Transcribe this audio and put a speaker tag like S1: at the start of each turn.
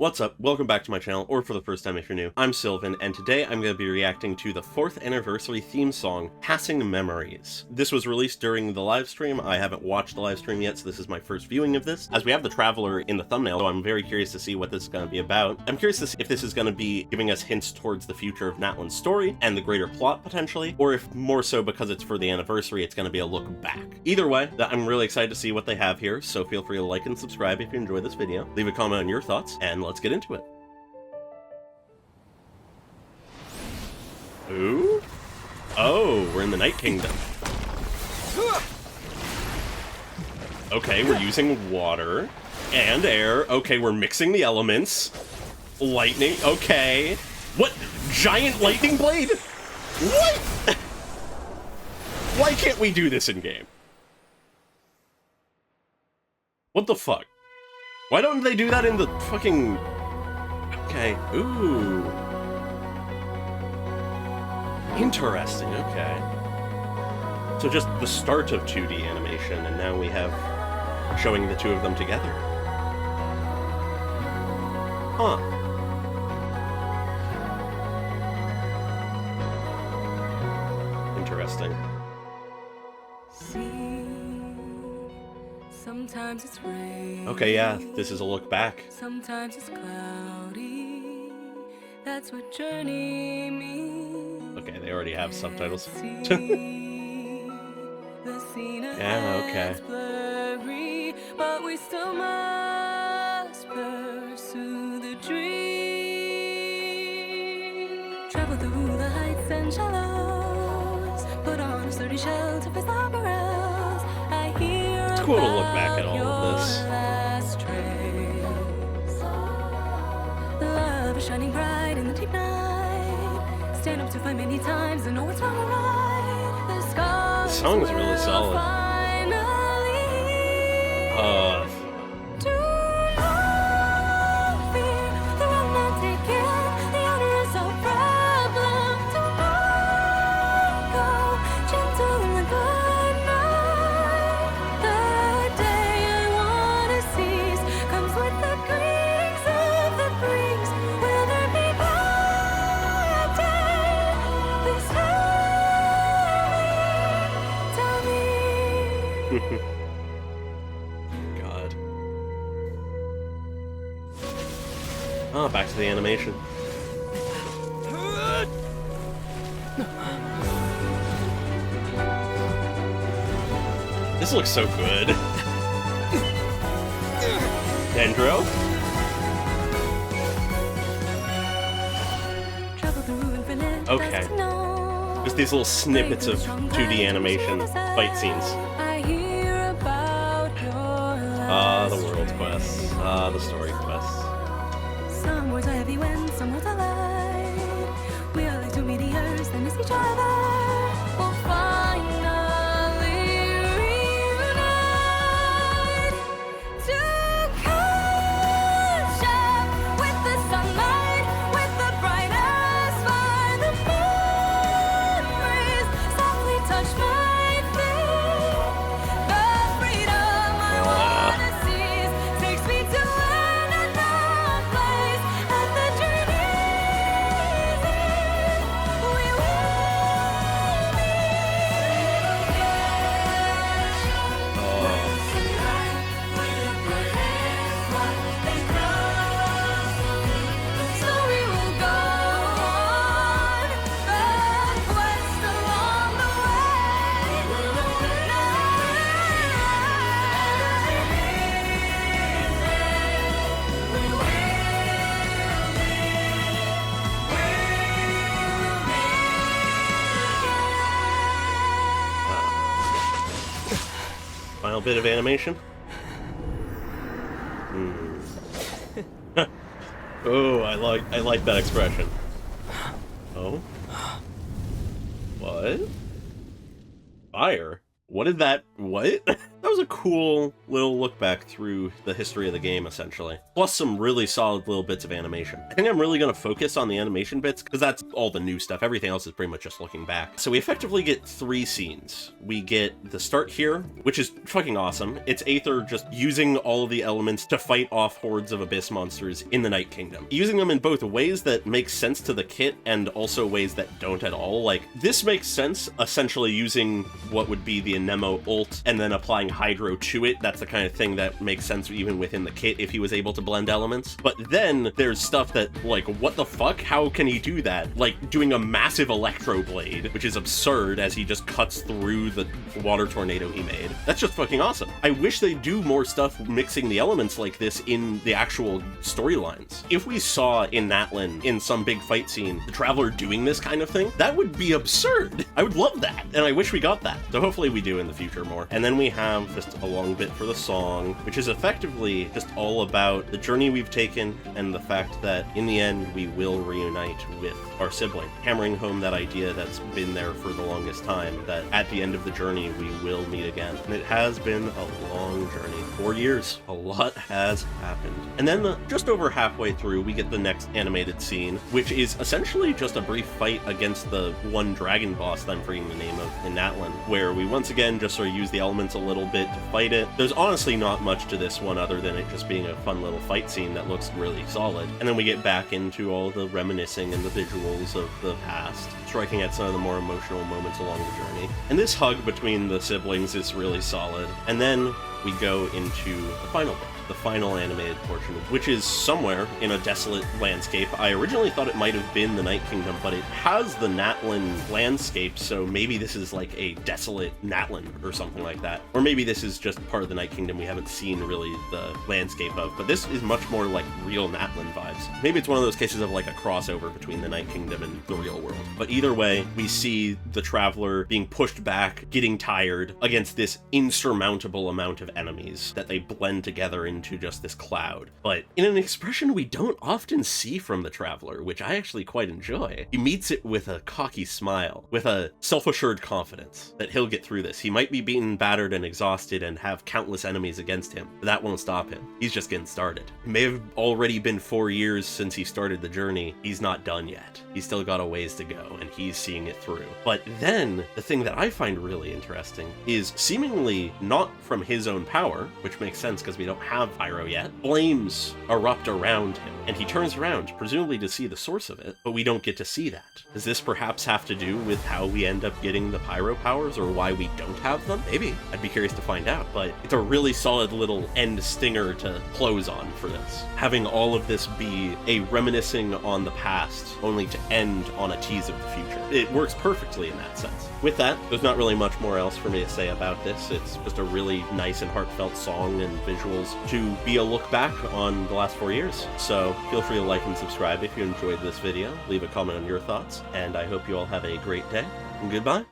S1: What's up? Welcome back to my channel, or for the first time if you're new. I'm Sylvan, and today I'm going to be reacting to the 4th anniversary theme song, Passing Memories. This was released during the live stream. I haven't watched the live stream yet, so this is my first viewing of this. As we have the Traveler in the thumbnail, so I'm very curious to see what this is going to be about. I'm curious to see if this is going to be giving us hints towards the future of Natlan's story, and the greater plot potentially, or if more so because it's for the anniversary, it's going to be a look back. Either way, I'm really excited to see what they have here, so feel free to like and subscribe if you enjoy this video. Leave a comment on your thoughts, and let's get into it. Ooh? Oh, we're in the Night Kingdom. Okay, we're using water and air. Okay, we're mixing the elements. Lightning, okay. What? Giant lightning blade? What? Why can't we do this in-game? What the fuck? Why don't they do that in the fucking... Okay, ooh. Interesting, okay. So just the start of 2D animation, and now we have showing the two of them together. Huh. Interesting.
S2: Sometimes it's rain.
S1: Okay, yeah, this is a look back.
S2: Sometimes it's cloudy. That's what journey means.
S1: Okay, they already have subtitles.
S2: Yeah,
S1: okay.
S2: Blurry, but we still must pursue the dream. Travel through the heights and shallows. Put on a sturdy shell to face the perils. I hear
S1: It's cool to look back at all of this.
S2: Love is shining bright in the deep night. Stand up to fight many times and know what's wrong or right. The
S1: song is really solid. God. Oh, back to the animation. This looks so good. Dendro? Okay. Just these little snippets of 2D animation fight scenes. The world quests. The story quests.
S2: Some words are heavy when some words are light. We are like two meteors that miss each other. We'll finally reunite to catch up with the sunlight, with the brightest fire. The memories softly touch my feet. The freedom I want.
S1: Final bit of animation. Oh, I like that expression. Oh? What? Fire? What did that what? That was a cool little look back through the history of the game, essentially. Plus some really solid little bits of animation. I think I'm really going to focus on the animation bits, because that's all the new stuff. Everything else is pretty much just looking back. So we effectively get 3 scenes. We get the start here, which is fucking awesome. It's Aether just using all of the elements to fight off hordes of abyss monsters in the Night Kingdom. Using them in both ways that make sense to the kit and also ways that don't at all. Like, this makes sense, essentially using what would be the Anemo ult and then applying Hydro to it. That's the kind of thing that makes sense even within the kit if he was able to blend elements. But then there's stuff that, like, what the fuck? How can he do that? Like, doing a massive Electro Blade, which is absurd as he just cuts through the water tornado he made. That's just fucking awesome. I wish they do more stuff mixing the elements like this in the actual storylines. If we saw in Natlan, in some big fight scene, the Traveler doing this kind of thing, that would be absurd. I would love that, and I wish we got that. So hopefully we do in the future more. And then we have just a long bit for the song, which is effectively just all about the journey we've taken and the fact that in the end we will reunite with our sibling, hammering home that idea that's been there for the longest time, that at the end of the journey we will meet again. And it has been a long journey. 4 years. A lot has happened. And then just over halfway through, we get the next animated scene, which is essentially just a brief fight against the one dragon boss that I'm forgetting the name of in Natlan, where we once again just sort of use the elements a little bit to fight it. There's honestly not much to this one other than it just being a fun little fight scene that looks really solid. And then we get back into all the reminiscing and the visuals of the past, striking at some of the more emotional moments along the journey. And this hug between the siblings is really solid. And then we go into the final bit, the final animated portion, which is somewhere in a desolate landscape. I originally thought it might have been the Night Kingdom, but it has the Natlan landscape, so maybe this is like a desolate Natlan or something like that. Or maybe this is just part of the Night Kingdom we haven't seen really the landscape of, but this is much more like real Natlan vibes. Maybe it's one of those cases of like a crossover between the Night Kingdom and the real world. But either way, we see the Traveler being pushed back, getting tired against this insurmountable amount of enemies that they blend together into just this cloud. But in an expression we don't often see from the Traveler, which I actually quite enjoy, he meets it with a cocky smile, with a self-assured confidence that he'll get through this. He might be beaten, battered, and exhausted and have countless enemies against him, but that won't stop him. He's just getting started. It may have already been 4 years since he started the journey. He's not done yet. He's still got a ways to go, and he's seeing it through. But then, the thing that I find really interesting is seemingly not from his own power, which makes sense because we don't have pyro yet, flames erupt around him, and he turns around, presumably to see the source of it, but we don't get to see that. Does this perhaps have to do with how we end up getting the pyro powers, or why we don't have them? Maybe. I'd be curious to find out, but it's a really solid little end stinger to close on for this. Having all of this be a reminiscing on the past, only to end on a tease of the future. It works perfectly in that sense. With that, there's not really much more else for me to say about this. It's just a really nice and heartfelt song and visuals to be a look back on the last 4 years. So feel free to like and subscribe if you enjoyed this video. Leave a comment on your thoughts, and I hope you all have a great day, and goodbye.